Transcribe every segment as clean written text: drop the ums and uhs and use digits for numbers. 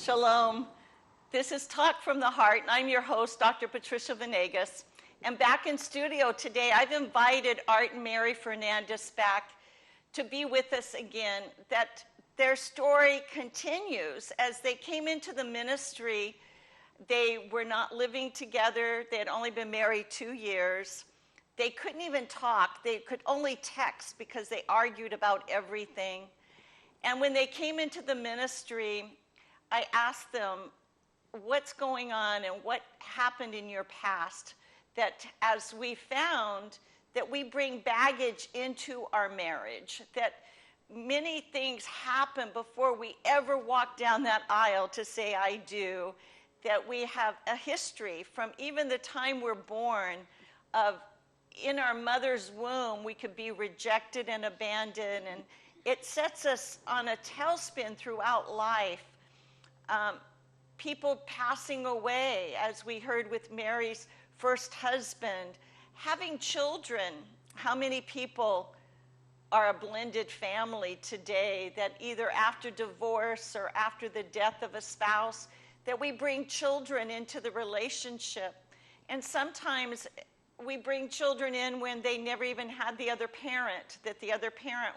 Shalom. This is Talk from the Heart, and I'm your host, Dr. Patricia Venegas. And back in studio today, I've invited Art and Mary Fernandez back to be with us again, that their story continues. As they came into the ministry, they were not living together. They had only been married 2 years. They couldn't even talk. They could only text because they argued about everything. And when they came into the ministry, I asked them, what's going on and what happened in your past? That as we found that we bring baggage into our marriage, that many things happen before we ever walk down that aisle to say, I do, that we have a history from even the time we're born of in our mother's womb, we could be rejected and abandoned, and it sets us on a tailspin throughout life. People passing away, as we heard with Mary's first husband, having children. How many people are a blended family today that either after divorce or after the death of a spouse, that we bring children into the relationship? And sometimes we bring children in when they never even had the other parent, that the other parent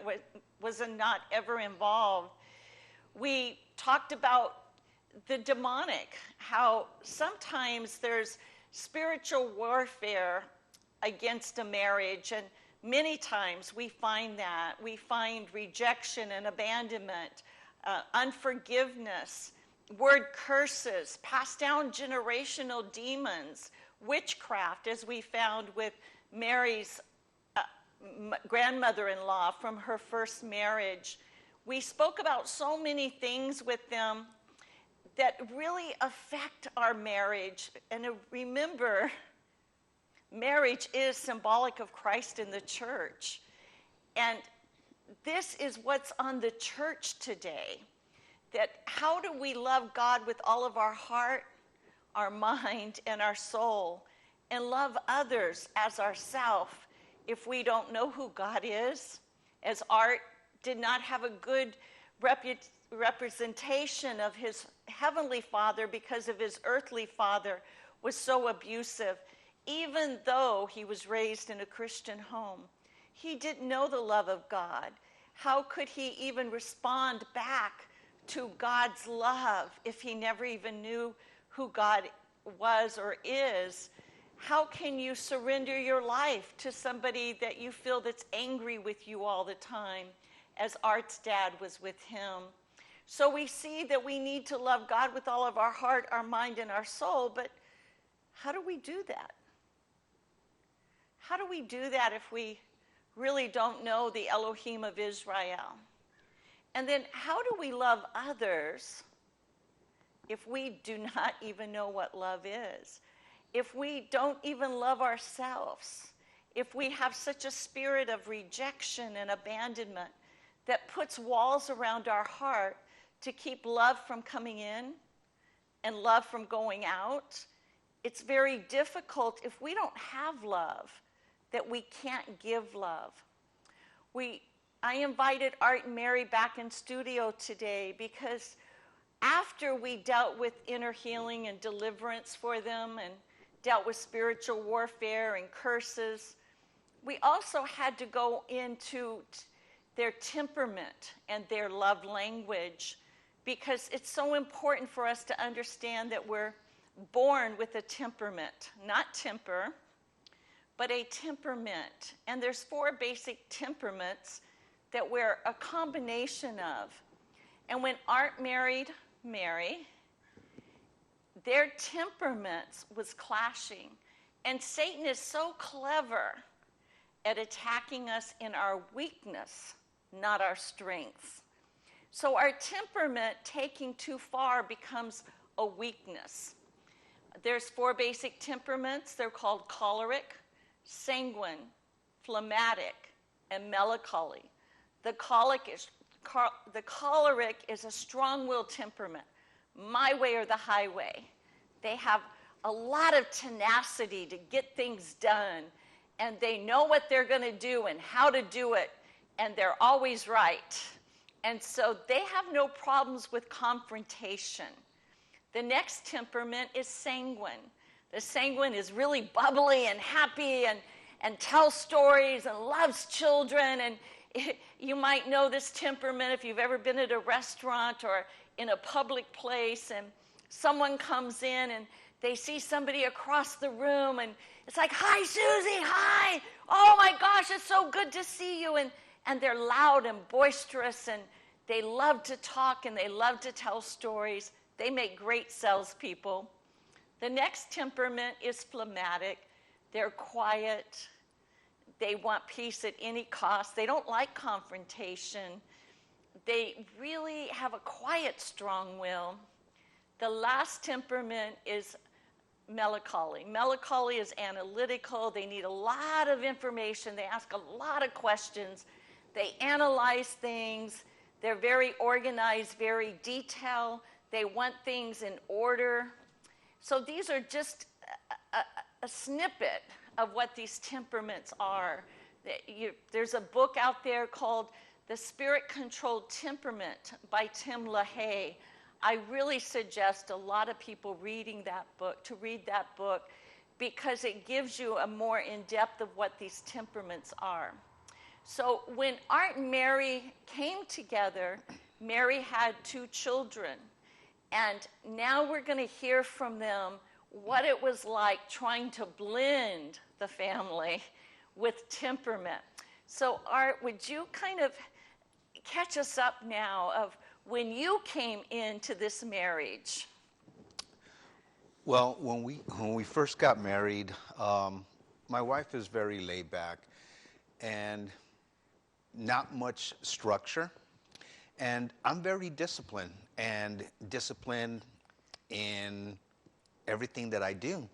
was not ever involved. We talked about the demonic, how sometimes there's spiritual warfare against a marriage, and many times we find that. We find rejection and abandonment, unforgiveness, word curses, passed down generational demons, witchcraft, as we found with Mary's grandmother-in-law from her first marriage. We spoke about so many things with them that really affect our marriage. And remember, marriage is symbolic of Christ in the church. And this is what's on the church today. That how do we love God with all of our heart, our mind, and our soul, and love others as ourself if we don't know who God is? As Art did not have a good representation of his heavenly father because of his earthly father was so abusive. Even though he was raised in a Christian home, he didn't know the love of God. How could he even respond back to God's love if he never even knew who God was or is? How can you surrender your life to somebody that you feel that's angry with you all the time, as Art's dad was with him? So we see that we need to love God with all of our heart, our mind, and our soul, but how do we do that? How do we do that if we really don't know the Elohim of Israel? And then how do we love others if we do not even know what love is? If we don't even love ourselves? If we have such a spirit of rejection and abandonment that puts walls around our heart to keep love from coming in and love from going out, it's very difficult if we don't have love, that we can't give love. I invited Art and Mary back in studio today because after we dealt with inner healing and deliverance for them and dealt with spiritual warfare and curses, we also had to go into their temperament and their love language, because it's so important for us to understand that we're born with a temperament, not temper, but a temperament. And there's 4 basic temperaments that we're a combination of. And when Art married Mary, their temperaments was clashing. And Satan is so clever at attacking us in our weakness, not our strengths. So our temperament taking too far becomes a weakness. There's 4 basic temperaments. They're called choleric, sanguine, phlegmatic, and melancholy. The choleric is a strong-willed temperament, my way or the highway. They have a lot of tenacity to get things done, and they know what they're going to do and how to do it, and they're always right. And so they have no problems with confrontation. The next temperament is sanguine. The sanguine is really bubbly and happy and tells stories and loves children. And you might know this temperament if you've ever been at a restaurant or in a public place and someone comes in and they see somebody across the room and it's like, "Hi, Susie, hi. Oh my gosh, it's so good to see you." And they're loud and boisterous and they love to talk and they love to tell stories. They make great salespeople. The next temperament is phlegmatic. They're quiet. They want peace at any cost. They don't like confrontation. They really have a quiet, strong will. The last temperament is melancholy. Melancholy is analytical. They need a lot of information. They ask a lot of questions. They analyze things. They're very organized, very detailed. They want things in order. So these are just a snippet of what these temperaments are. There's a book out there called The Spirit-Controlled Temperament by Tim LaHaye. I really suggest a lot of people read that book because it gives you a more in-depth of what these temperaments are. So when Art and Mary came together, Mary had 2 children. And now we're going to hear from them what it was like trying to blend the family with temperament. So Art, would you kind of catch us up now of when you came into this marriage? Well, when we first got married, my wife is very laid back and not much structure. And I'm very disciplined in everything that I do.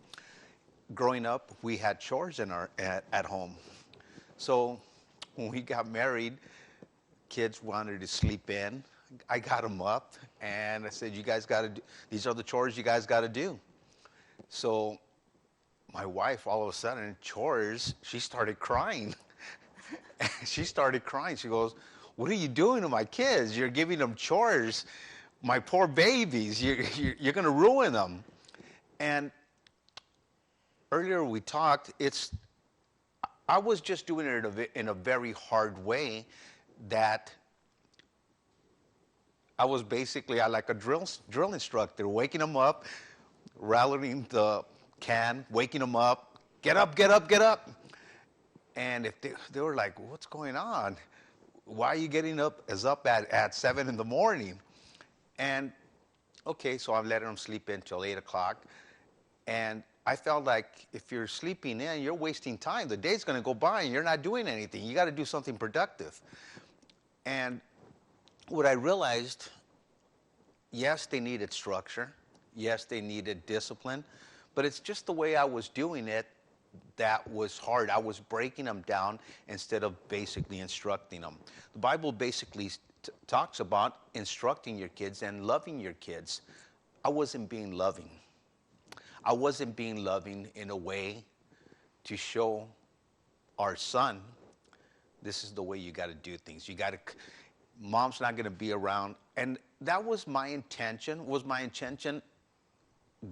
Growing up, we had chores at home. So when we got married, kids wanted to sleep in. I got them up, and I said, "You guys got to do, these are the chores you guys got to do." So my wife, all of a sudden, chores, she started crying. She started crying. She goes, "What are you doing to my kids? You're giving them chores. My poor babies, you're going to ruin them." And earlier we talked, I was just doing it in a very hard way that I was basically like a drill instructor, waking them up, rattling the can, waking them up, "Get up, get up, get up." And if they were like, "What's going on? Why are you getting up at 7 in the morning?" And okay, so I'm letting them sleep in till 8 o'clock. And I felt like if you're sleeping in, you're wasting time. The day's going to go by and you're not doing anything. You got to do something productive. And what I realized, yes, they needed structure. Yes, they needed discipline. But it's just the way I was doing it that was hard. I was breaking them down instead of basically instructing them. The Bible basically talks about instructing your kids and loving your kids. I wasn't being loving. I wasn't being loving in a way to show our son, this is the way you got to do things. Mom's not going to be around. And that was my intention. Was my intention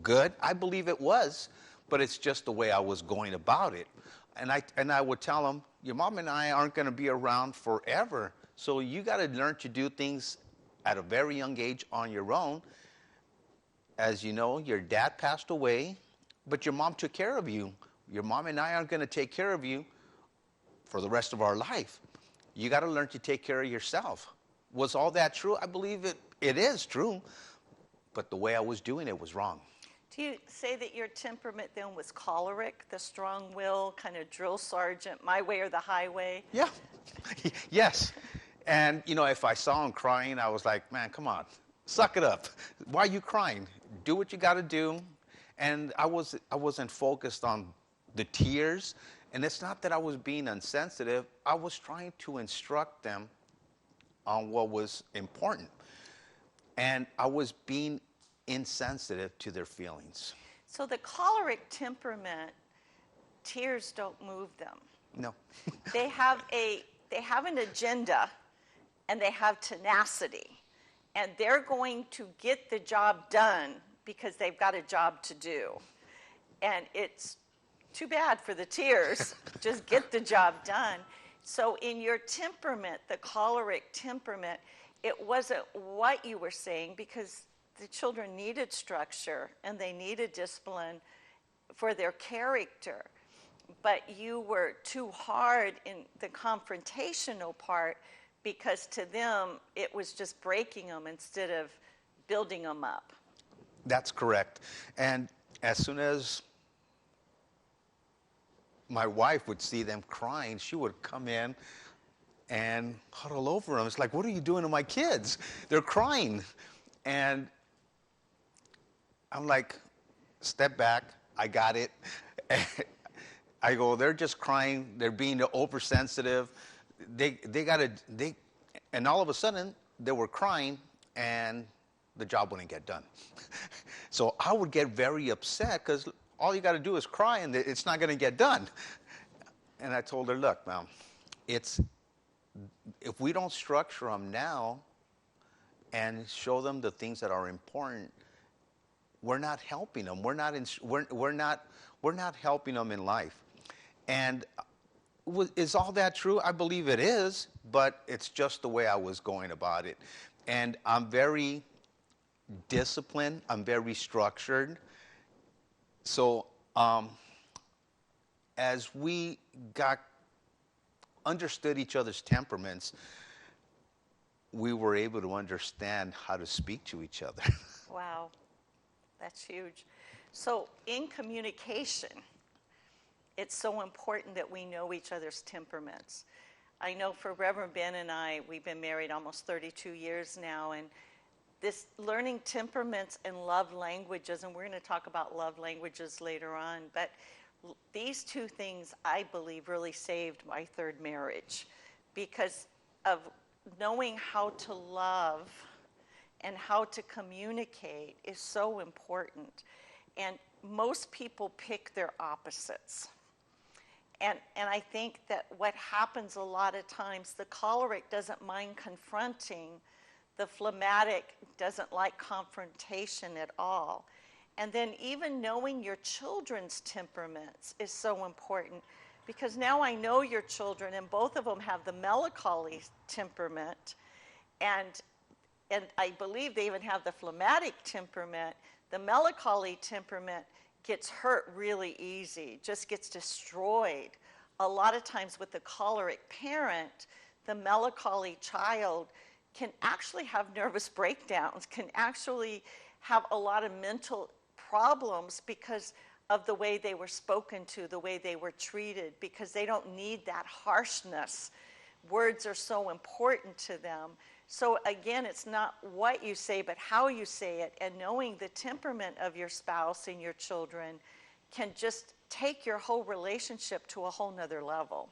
good? I believe it was, but it's just the way I was going about it. And I would tell them, your mom and I aren't going to be around forever. So you got to learn to do things at a very young age on your own. As you know, your dad passed away, but your mom took care of you. Your mom and I aren't going to take care of you for the rest of our life. You got to learn to take care of yourself. Was all that true? I believe it is true, but the way I was doing it was wrong. Do you say that your temperament then was choleric, the strong will, kind of drill sergeant, my way or the highway? Yeah, yes. And, if I saw him crying, I was like, "Man, come on, suck it up. Why are you crying? Do what you got to do." And I wasn't focused on the tears. And it's not that I was being insensitive. I was trying to instruct them on what was important. And I was being insensitive to their feelings. So the choleric temperament, tears don't move them. No. They have an agenda and they have tenacity. And they're going to get the job done because they've got a job to do. And it's too bad for the tears. Just get the job done. So in your temperament, the choleric temperament, it wasn't what you were saying, because the children needed structure and they needed discipline for their character. But you were too hard in the confrontational part, because to them it was just breaking them instead of building them up. That's correct. And as soon as my wife would see them crying, she would come in and huddle over them. It's like, what are you doing to my kids? They're crying. And I'm like, step back. I got it. I go, they're just crying. They're being oversensitive. And all of a sudden, they were crying, and the job wouldn't get done. So I would get very upset, because all you got to do is cry, and it's not going to get done. And I told her, look, Mom, if we don't structure them now and show them the things that are important, we're not helping them. We're not helping them in life. And is all that true? I believe it is, but it's just the way I was going about it. And I'm very disciplined. I'm very structured. So as we understood each other's temperaments, we were able to understand how to speak to each other. Wow, that's huge. So in communication, it's so important that we know each other's temperaments. I know for Reverend Ben and I, we've been married almost 32 years now, and this learning temperaments and love languages, and we're going to talk about love languages later on, but these two things, I believe, really saved my third marriage, because of knowing how to love and how to communicate is so important. And most people pick their opposites. And I think that what happens a lot of times, the choleric doesn't mind confronting, the phlegmatic doesn't like confrontation at all. And then even knowing your children's temperaments is so important, because now I know your children, and both of them have the melancholy temperament, and I believe they even have the phlegmatic temperament. The melancholy temperament gets hurt really easy, just gets destroyed. A lot of times with the choleric parent, the melancholy child can actually have nervous breakdowns, can actually have a lot of mental problems because of the way they were spoken to, the way they were treated, because they don't need that harshness. Words are so important to them. So again, it's not what you say, but how you say it, and knowing the temperament of your spouse and your children can just take your whole relationship to a whole nother level.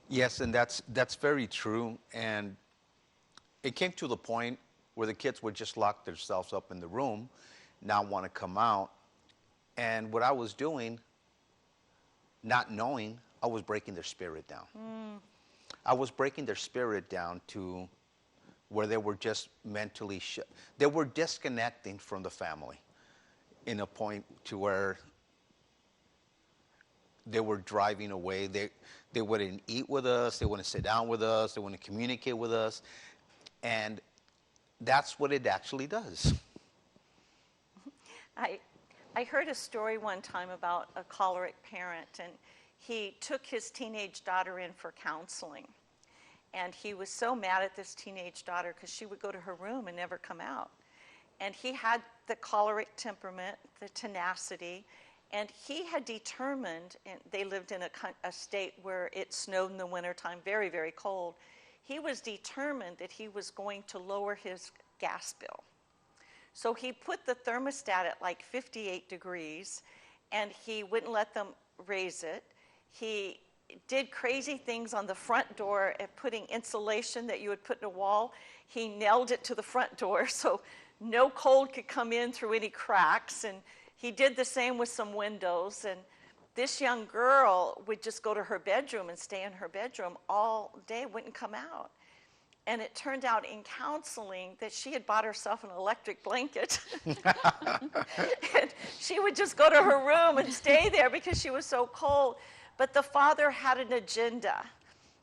Yes, and that's very true. And it came to the point where the kids would just lock themselves up in the room, not want to come out. And what I was doing, not knowing, I was breaking their spirit down. I was breaking their spirit down to where they were just mentally they were disconnecting from the family in a point to where they were driving away. They wouldn't eat with us. They wouldn't sit down with us. They wouldn't communicate with us. And that's what it actually does. I heard a story one time about a choleric parent, and he took his teenage daughter in for counseling. And he was so mad at this teenage daughter because she would go to her room and never come out. And he had the choleric temperament, the tenacity, and he had determined, and they lived in a state where it snowed in the wintertime, very, very cold. He was determined that he was going to lower his gas bill. So he put the thermostat at like 58 degrees, and he wouldn't let them raise it. He did crazy things on the front door at putting insulation that you would put in a wall. He nailed it to the front door so no cold could come in through any cracks. And he did the same with some windows. And this young girl would just go to her bedroom and stay in her bedroom all day, wouldn't come out. And it turned out in counseling that she had bought herself an electric blanket. And she would just go to her room and stay there because she was so cold. But the father had an agenda.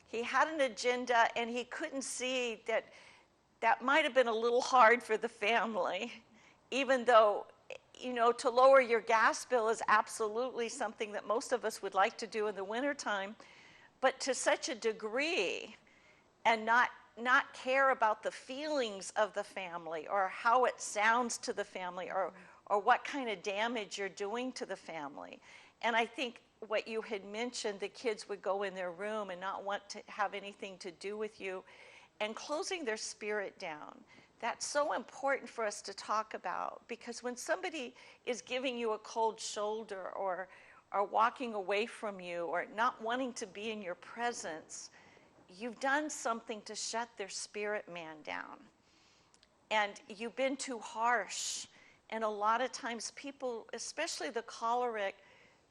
He had an agenda, and he couldn't see that that might have been a little hard for the family, even though, you know, to lower your gas bill is absolutely something that most of us would like to do in the wintertime. But to such a degree, and not care about the feelings of the family or how it sounds to the family or what kind of damage you're doing to the family. And I think what you had mentioned, the kids would go in their room and not want to have anything to do with you, and closing their spirit down. That's so important for us to talk about, because when somebody is giving you a cold shoulder or walking away from you or not wanting to be in your presence, you've done something to shut their spirit man down. And you've been too harsh. And a lot of times people, especially the choleric,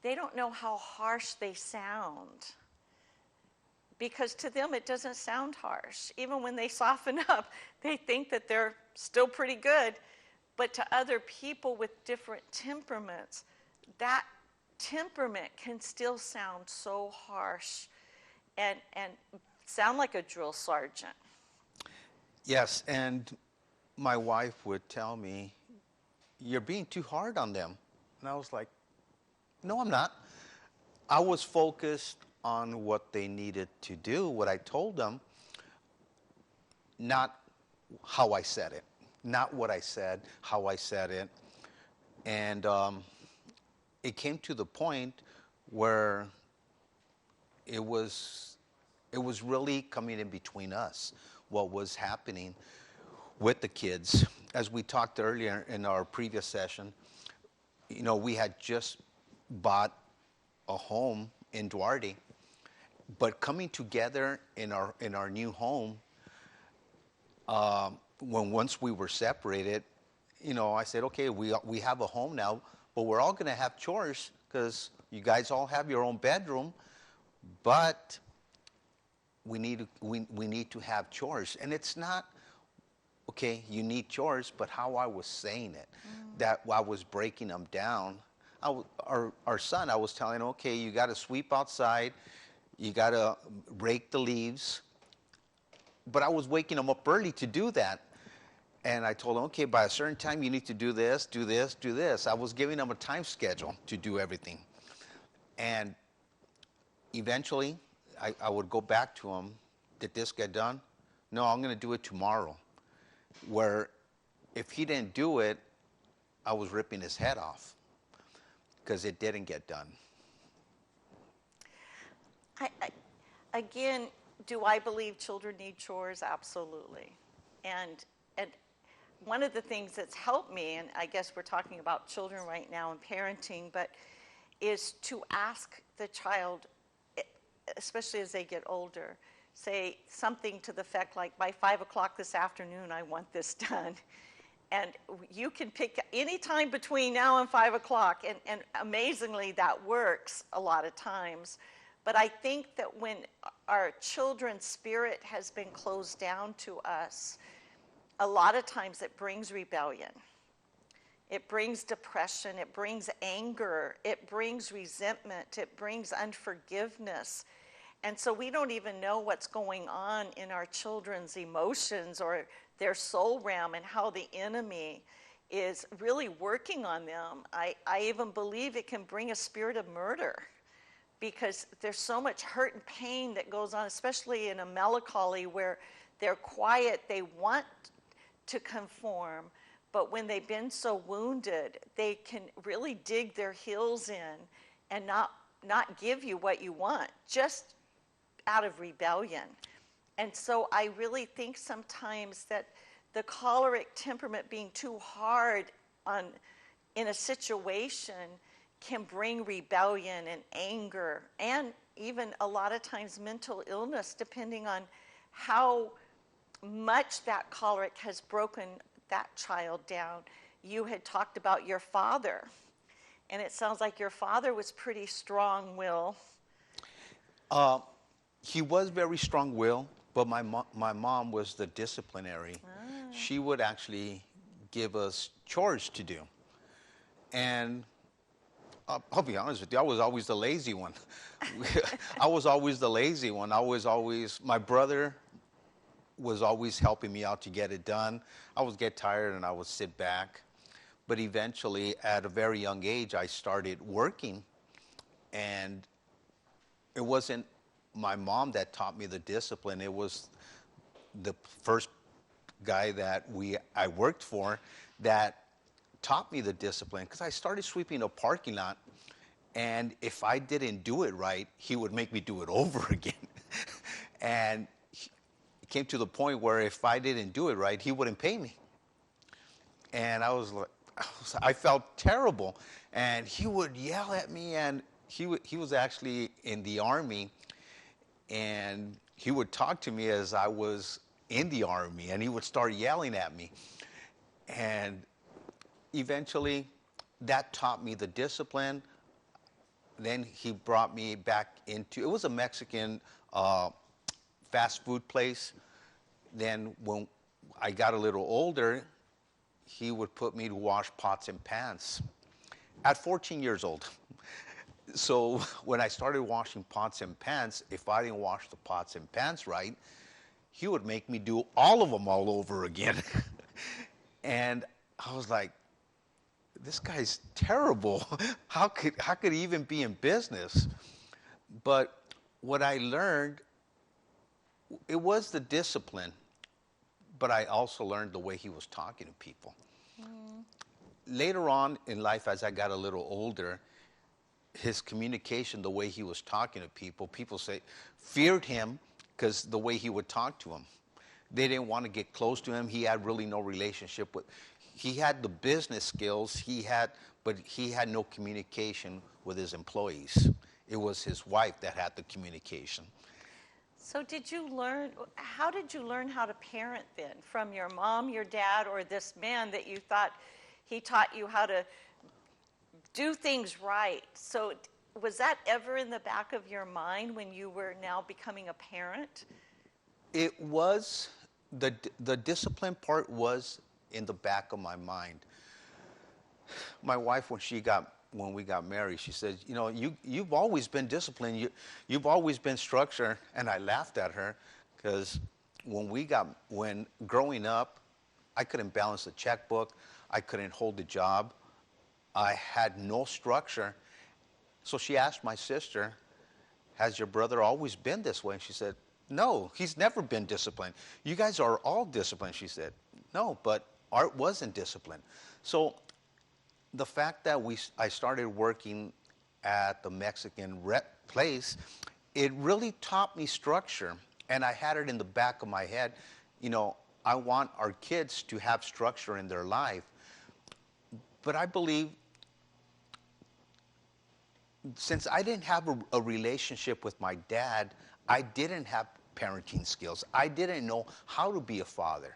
they don't know how harsh they sound. Because to them it doesn't sound harsh. Even when they soften up, they think that they're still pretty good. But to other people with different temperaments, that temperament can still sound so harsh and sound like a drill sergeant. Yes, and my wife would tell me, "You're being too hard on them." And I was like, "No, I'm not." I was focused on what they needed to do, what I told them, not how I said it, not what I said, how I said it. And it came to the point where it was really coming in between us, what was happening with the kids. As we talked earlier in our previous session, you know, we had just bought a home in Duarte, but coming together in our new home, once we were separated, you know, I said, okay, we have a home now, but we're all going to have chores because you guys all have your own bedroom, but we need to have chores. And it's not, okay, you need chores, but how I was saying it, that I was breaking them down. Our son, I was telling him, okay, you got to sweep outside, you got to rake the leaves. But I was waking him up early to do that. And I told him, okay, by a certain time, you need to do this, do this, do this. I was giving him a time schedule to do everything. And eventually, I would go back to him, did this get done? No, I'm going to do it tomorrow. Where if he didn't do it, I was ripping his head off because it didn't get done. Again, do I believe children need chores? Absolutely. And one of the things that's helped me, and I guess we're talking about children right now and parenting, but is to ask the child, especially as they get older, say something to the effect like, by 5 o'clock this afternoon, I want this done. And you can pick any time between now and 5 o'clock, and amazingly that works a lot of times. But I think that when our children's spirit has been closed down to us, a lot of times it brings rebellion. It brings depression, it brings anger, it brings resentment, it brings unforgiveness. And so we don't even know what's going on in our children's emotions or their soul realm and how the enemy is really working on them. I even believe it can bring a spirit of murder because there's so much hurt and pain that goes on, especially in a melancholy where they're quiet, they want to conform, but when they've been so wounded, they can really dig their heels in and not give you what you want, just out of rebellion. And so I really think sometimes that the choleric temperament being too hard in a situation can bring rebellion and anger and even a lot of times mental illness, depending on how much that choleric has broken that child down. You had talked about your father, and it sounds like your father was pretty strong-willed. He was very strong-willed, But my mom was the disciplinary. She would actually give us chores to do. And I'll be honest with you, I was always the lazy one. I was always the lazy one. My brother was always helping me out to get it done. I would get tired and I would sit back. But eventually, at a very young age, I started working. And it wasn't my mom that taught me the discipline. It was the first guy that I worked for that taught me the discipline, because I started sweeping a parking lot, and if I didn't do it right, he would make me do it over again. And it came to the point where if I didn't do it right, he wouldn't pay me. And I felt terrible. And he would yell at me, and he was actually in the Army, and he would talk to me as I was in the Army, and he would start yelling at me. And eventually, that taught me the discipline. Then he brought me back it was a Mexican fast food place. Then when I got a little older, he would put me to wash pots and pans at 14 years old. So when I started washing pots and pans, if I didn't wash the pots and pans right, he would make me do all of them all over again. And I was like, this guy's terrible. How could he even be in business? But what I learned, it was the discipline, but I also learned the way he was talking to people. Later on in life, as I got a little older, his communication, the way he was talking to people feared him because the way he would talk to them. They didn't want to get close to him. He had really no relationship with. He had the business skills, but he had no communication with his employees. It was his wife that had the communication. So how did you learn how to parent then? From your mom, your dad, or this man that you thought he taught you how to do things right? So was that ever in the back of your mind when you were now becoming a parent? It was, the discipline part was in the back of my mind. My wife, when we got married, she said, you've always been disciplined. You've always been structured. And I laughed at her because when growing up, I couldn't balance a checkbook. I couldn't hold a job. I had no structure. So she asked my sister, has your brother always been this way? And she said, no, he's never been disciplined. You guys are all disciplined, she said. No, but Art wasn't disciplined. So the fact that I started working at the Mexican place, it really taught me structure. And I had it in the back of my head, I want our kids to have structure in their life. But I believe, since I didn't have a relationship with my dad, I didn't have parenting skills. I didn't know how to be a father.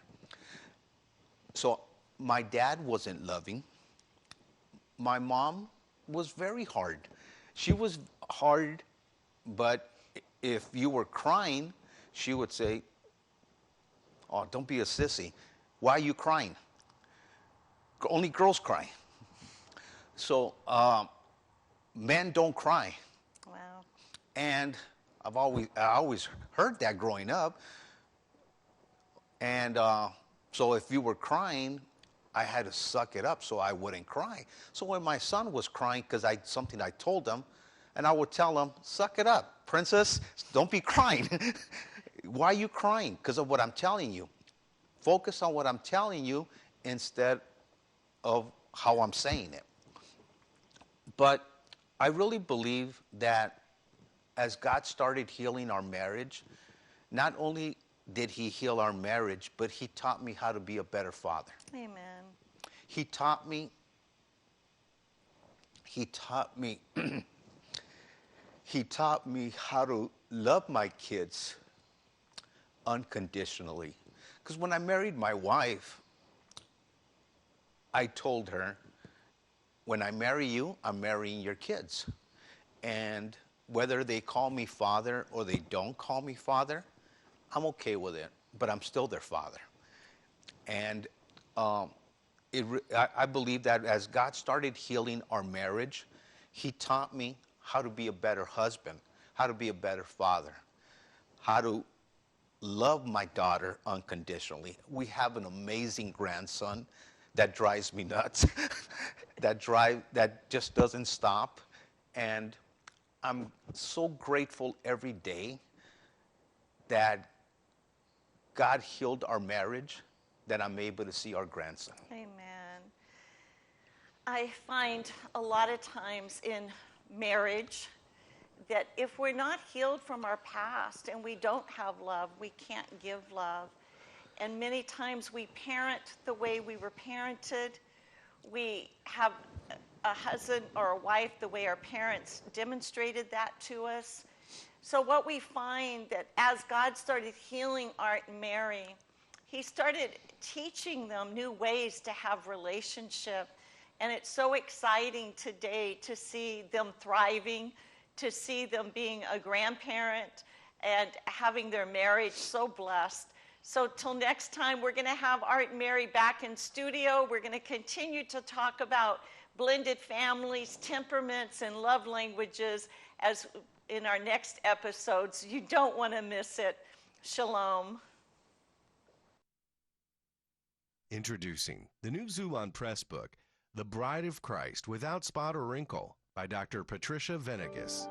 So my dad wasn't loving. My mom was very hard. She was hard, but if you were crying, she would say, oh, don't be a sissy. Why are you crying? Only girls cry. So men don't cry. Wow. And I always heard that growing up. And so if you were crying, I had to suck it up so I wouldn't cry. So when my son was crying because something I told him, and I would tell him, suck it up, princess, don't be crying. Why are you crying? Because of what I'm telling you. Focus on what I'm telling you instead of how I'm saying it. But I really believe that as God started healing our marriage, not only did he heal our marriage, but he taught me how to be a better father. Amen. He taught me he taught me how to love my kids unconditionally. Because when I married my wife, I told her, when I marry you, I'm marrying your kids. And whether they call me father or they don't call me father, I'm okay with it, but I'm still their father. And I believe that as God started healing our marriage, He taught me how to be a better husband, how to be a better father, how to love my daughter unconditionally. We have an amazing grandson that drives me nuts, that just doesn't stop. And I'm so grateful every day that God healed our marriage, that I'm able to see our grandson. Amen. I find a lot of times in marriage that if we're not healed from our past and we don't have love, we can't give love. And many times we parent the way we were parented. We have a husband or a wife the way our parents demonstrated that to us. So what we find that as God started healing Art and Mary, He started teaching them new ways to have relationship. And it's so exciting today to see them thriving, to see them being a grandparent and having their marriage so blessed. So till next time, we're going to have Art and Mary back in studio. We're going to continue to talk about blended families, temperaments, and love languages as in our next episodes. You don't want to miss it. Shalom. Introducing the new Zulon Press book, The Bride of Christ Without Spot or Wrinkle by Dr. Patricia Venegas.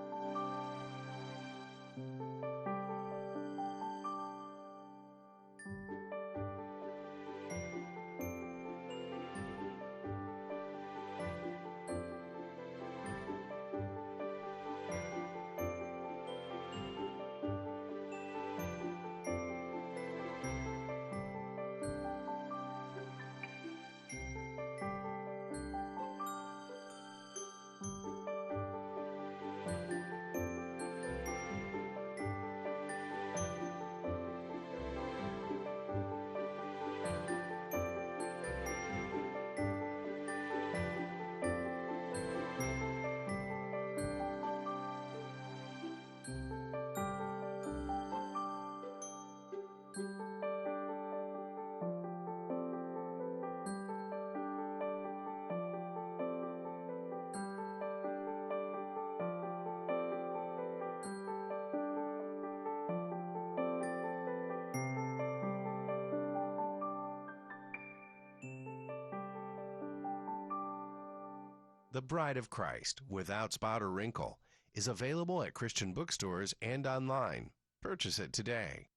The Bride of Christ Without Spot or Wrinkle is available at Christian bookstores and online. Purchase it today.